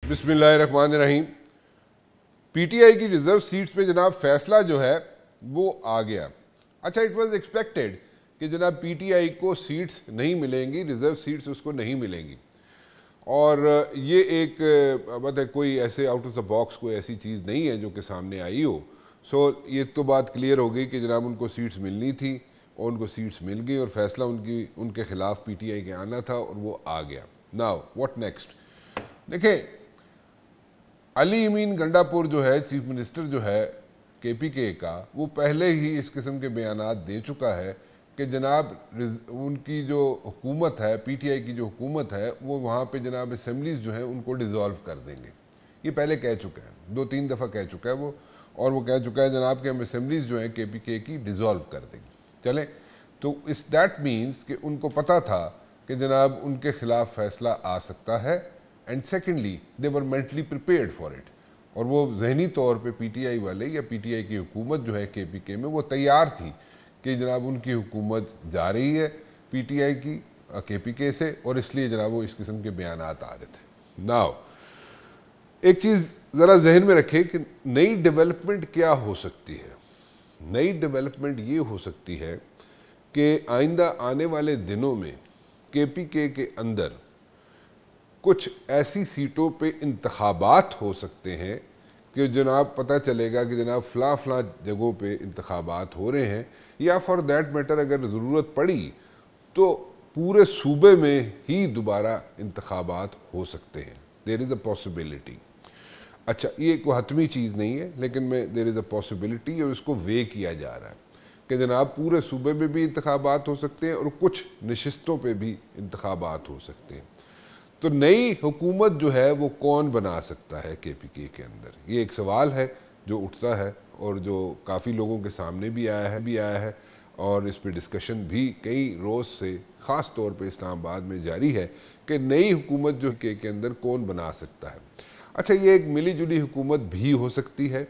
बिस्मिल्लाहिर्रहमानिर्रहीम। पीटीआई की reserve seats पे जनाब फैसला जो है वो आ गया। अच्छा, इट वाज एक्सपेक्टेड कि जनाब पीटीआई को सीट्स नहीं मिलेंगी, रिजर्व सीट्स उसको नहीं मिलेंगी, और ये एक मतलब कोई ऐसे आउट ऑफ द बॉक्स कोई ऐसी चीज़ नहीं है जो कि सामने आई हो। सो ये तो बात क्लियर हो गई कि जनाब उनको सीट्स मिलनी थी और उनको सीट्स मिल गई और फैसला उनके खिलाफ पीटीआई के आना था और वो आ गया। Now what next? देखें, अली अमीन गंडापुर जो है चीफ मिनिस्टर जो है केपीके का, वो पहले ही इस किस्म के बयानात दे चुका है कि जनाब उनकी जो हुकूमत है, पीटीआई की जो हुकूमत है, वो वहाँ पे जनाब असेंबलीज जो है उनको डिज़ोल्व कर देंगे। ये पहले कह चुका है, 2-3 दफ़ा कह चुका है वो, और वो कह चुका है जनाब कि हम असेंबलीज जो है केपीके की डिज़ोल्व कर देंगे। चलें, तो इस दैट मीन्स कि उनको पता था कि जनाब उनके खिलाफ फैसला आ सकता है, and secondly they were mentally prepared for it, और वो जहनी तौर पे पीटीआई वाले या पीटीआई की हुकूमत जो है केपीके में वो तैयार थी कि जनाब उनकी हुकूमत जा रही है पीटीआई की केपीके से, और इसलिए जनाब वो इस किस्म के बयानात आ रहे थे। नाउ एक चीज़ ज़रा जहन में रखें कि नई डेवलपमेंट क्या हो सकती है। नई डेवलपमेंट ये हो सकती है कि आइंदा आने वाले दिनों में केपीके के अंदर कुछ ऐसी सीटों पे इंतखाबात हो सकते हैं कि जनाब पता चलेगा कि जनाब फ़लाँ जगहों पे इंतखाबात हो रहे हैं, या फॉर दैट मैटर अगर ज़रूरत पड़ी तो पूरे सूबे में ही दोबारा इंतखाबात हो सकते हैं। There is a possibility. अच्छा, ये कोई हतमी चीज़ नहीं है, लेकिन देयर इज़ अ पॉसिबिलिटी, और इसको वे किया जा रहा है कि जनाब पूरे सूबे में भी इंतखाबात हो सकते हैं और कुछ नशिस्तों पे भी इंतखाबात हो सकते हैं। तो नई हुकूमत जो है वो कौन बना सकता है केपीके के अंदर, ये एक सवाल है जो उठता है और जो काफ़ी लोगों के सामने भी आया है और इस पे डिस्कशन भी कई रोज़ से ख़ास तौर पे इस्लामाबाद में जारी है कि नई हुकूमत जो के अंदर कौन बना सकता है। अच्छा, ये एक मिली जुली हुकूमत भी हो सकती है,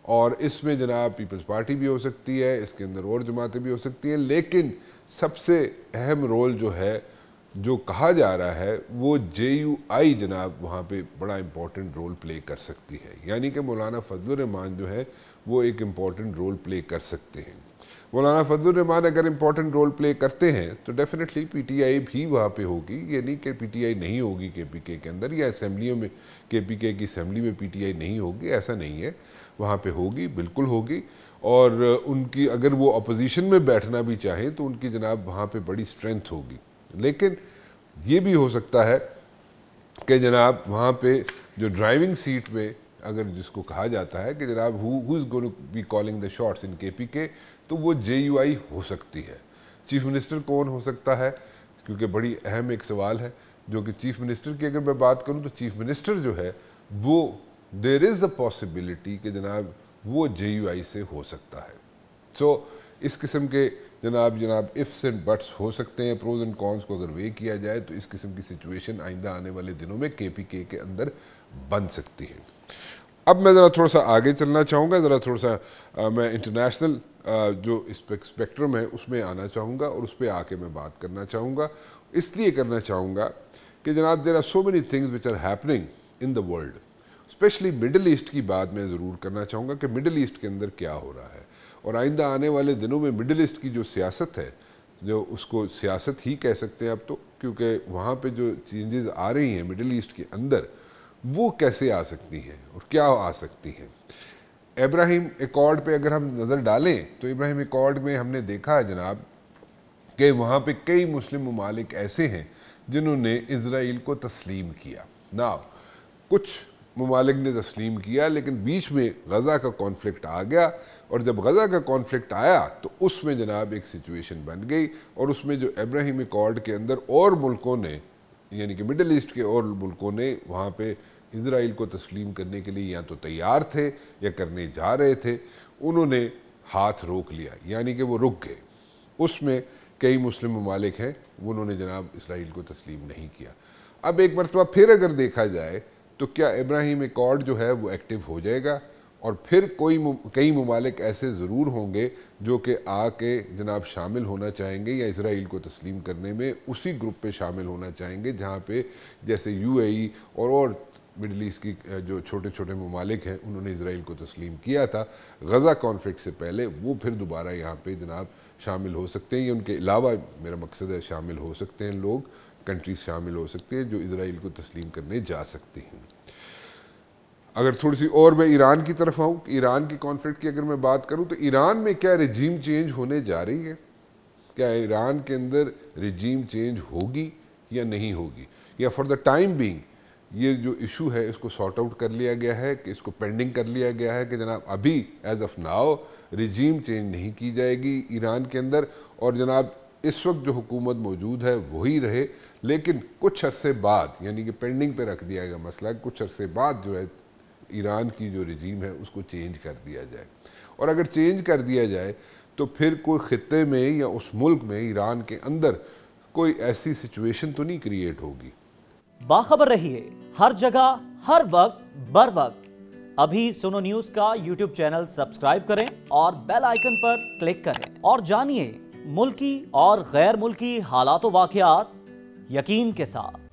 और इसमें जनाब पीपल्स पार्टी भी हो सकती है, इसके अंदर और जमातें भी हो सकती हैं, लेकिन सबसे अहम रोल जो है जो कहा जा रहा है वो JUI जनाब वहाँ पे बड़ा इम्पोर्टेंट रोल प्ले कर सकती है। यानी कि मौलाना फजलुर रहमान जो है वो एक इम्पोर्टेंट रोल प्ले कर सकते हैं। मौलाना फजलुर रहमान अगर इम्पोर्टेंट रोल प्ले करते हैं तो डेफिनेटली पीटीआई भी वहाँ पे होगी। ये नहीं कि पीटीआई नहीं होगी केपीके के अंदर, या असेंबलियों में केपीके की असेंबली में पीटीआई नहीं होगी, ऐसा नहीं है, वहाँ पे होगी, बिल्कुल होगी। और उनकी अगर वो अपोजिशन में बैठना भी चाहें तो उनकी जनाब वहाँ पे बड़ी स्ट्रेंथ होगी। लेकिन ये भी हो सकता है कि जनाब वहाँ पे जो ड्राइविंग सीट पे अगर जिसको कहा जाता है कि जनाब who is going to be calling the shots in KPK, तो वो JUI हो सकती है। चीफ मिनिस्टर कौन हो सकता है, क्योंकि बड़ी अहम एक सवाल है जो कि चीफ मिनिस्टर की अगर मैं बात करूँ तो चीफ मिनिस्टर जो है वो देयर इज़ अ पॉसिबिलिटी कि जनाब वो JUI से हो सकता है। सो इस किस्म के जनाब इफ्स एंड बट्स हो सकते हैं, प्रोज एंड कॉन्स को अगर वे किया जाए तो इस किस्म की सिचुएशन आइंदा आने वाले दिनों में केपीके के अंदर बन सकती है। अब मैं ज़रा थोड़ा सा आगे चलना चाहूँगा, ज़रा थोड़ा सा मैं इंटरनेशनल जो स्पेक्ट्रम है उसमें आना चाहूँगा और उस पर आके मैं बात करना चाहूँगा। इसलिए करना चाहूँगा कि जनाब there are so many things which are happening in the world, specially Middle East की बात मैं ज़रूर करना चाहूँगा कि मिडल ईस्ट के अंदर क्या हो रहा है, और आइंदा आने वाले दिनों में मिडल ईस्ट की जो सियासत है, जो उसको सियासत ही कह सकते हैं अब तो, क्योंकि वहाँ पे जो चेंजेस आ रही हैं मिडल ईस्ट के अंदर वो कैसे आ सकती हैं और क्या आ सकती हैं। इब्राहिम एकॉर्ड पे अगर हम नज़र डालें तो इब्राहिम एकॉर्ड में हमने देखा है जनाब कि वहाँ पे कई मुस्लिम ममालिक ऐसे हैं जिन्होंने इज़राइल को तस्लीम किया। ना कुछ ममालिक ने तस्लीम किया, लेकिन बीच में गज़ा का कॉन्फ्लिक्ट आ गया, और जब गज़ा का कॉन्फ्लिक्ट आया तो उसमें जनाब एक सिचुएशन बन गई, और उसमें जो इब्राहिम एकॉर्ड के अंदर और मुल्कों ने, यानी कि मिडल ईस्ट के और मुल्कों ने वहाँ पे इज़राइल को तस्लीम करने के लिए या तो तैयार थे या करने जा रहे थे, उन्होंने हाथ रोक लिया, यानी कि वो रुक गए। उसमें कई मुस्लिम ममालिक हैं उन्होंने जनाब इसराइल को तस्लीम नहीं किया। अब एक मरतबा फिर अगर देखा जाए तो क्या इब्राहिम एकॉर्ड जो है वो एक्टिव हो जाएगा, और फिर कई ममालिक ऐसे ज़रूर होंगे जो कि आके जनाब शामिल होना चाहेंगे या इसराइल को तस्लीम करने में उसी ग्रुप पे शामिल होना चाहेंगे जहाँ पे जैसे UAE और मिडल ईस्ट की जो छोटे छोटे ममालिक हैं उन्होंने इसराइल को तस्लीम किया था गज़ा कॉन्फ्लिक्ट से पहले, वो फिर दोबारा यहाँ पे जनाब शामिल हो सकते हैं, या उनके अलावा मेरा मकसद है शामिल हो सकते हैं लोग, कंट्रीज शामिल हो सकते हैं जो इसराइल को तस्लीम करने जा सकती हैं। अगर थोड़ी सी और मैं ईरान की तरफ आऊँ, ईरान की कॉन्फ्लिक्ट की अगर मैं बात करूँ तो ईरान में क्या रजीम चेंज होने जा रही है? क्या ईरान के अंदर रजीम चेंज होगी या नहीं होगी, या फॉर द टाइम बीइंग ये जो इशू है इसको सॉर्ट आउट कर लिया गया है, कि इसको पेंडिंग कर लिया गया है कि जनाब अभी as of now regime change नहीं की जाएगी ईरान के अंदर, और जनाब इस वक्त जो हुकूमत मौजूद है वही रहे, लेकिन कुछ अरसे बाद, यानी कि पेंडिंग पे रख दिया गया मसला, कुछ अरसे बाद जो है ईरान की जो रजीम है उसको चेंज कर दिया जाए। और अगर चेंज कर दिया जाए तो फिर कोई खित्ते में या उस मुल्क में ईरान के अंदर कोई ऐसी सिचुएशन तो नहीं क्रिएट होगी। बाखबर रहिए हर जगह हर वक्त बर वक्त। अभी सुनो न्यूज का यूट्यूब चैनल सब्सक्राइब करें और बेल आइकन पर क्लिक करें और जानिए मुल्की और गैर मुल्की हालात व वाक़यात यकीन के साथ।